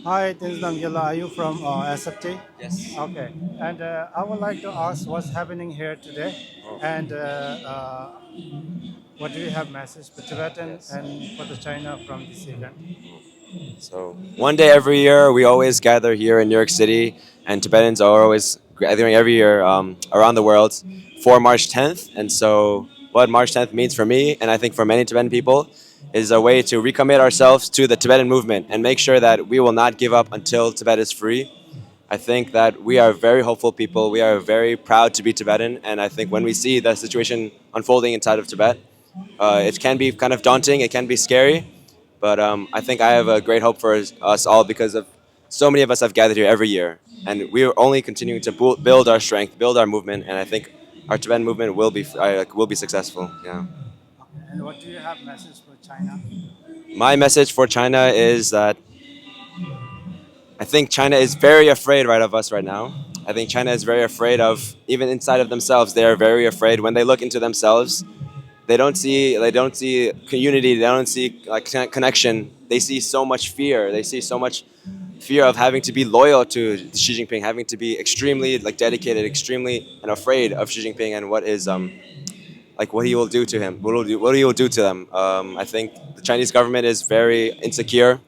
Hi, this is Namgila. Are you from SFT? Yes. Okay. And I would like to ask what's happening here today, Oh, and what do you have message for Tibetan yes. and for the China from this event? So one day every year, we always gather here in New York City, and Tibetans are always gathering every year around the world for March 10th. And so, what March 10th means for me, and I think for many Tibetan people, is a way to recommit ourselves to the Tibetan movement and make sure that we will not give up until Tibet is free. I think that we are very hopeful people. We are very proud to be Tibetan, and I think when we see the situation unfolding inside of Tibet, it can be kind of daunting. It can be scary, but I think I have a great hope for us all because of so many of us have gathered here every year, and we are only continuing to build our strength, build our movement, and I think our Tibetan movement will be successful. Yeah. Okay. And what do you have message for China? My message for China is that I think China is very afraid right of us right now. I think China is very afraid of even inside of themselves. They are very afraid when they look into themselves. They don't see community. They don't see like connection. They see so much fear. They see so much fear of having to be loyal to Xi Jinping, having to be extremely like dedicated, extremely and afraid of Xi Jinping and what is like what he will do to him, what he will do to them. I think the Chinese government is very insecure,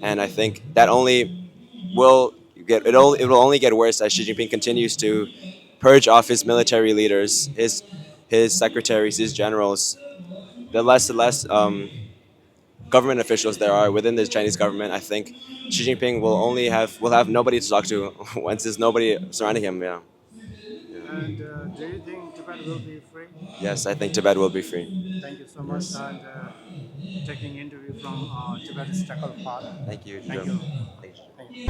and I think that only will it will only get worse as Xi Jinping continues to purge off his military leaders, his secretaries, his generals. The less government officials there are within the Chinese government, I think Xi Jinping will have nobody to talk to once there's nobody surrounding him. Yeah. And do you think Tibet will be free? Yes, I think Tibet will be free. Thank you so much, Yes. and taking interview from Tibet Stakal Park. Thank you. Thank Sure. you. Thank you. Thank you.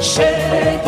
Shake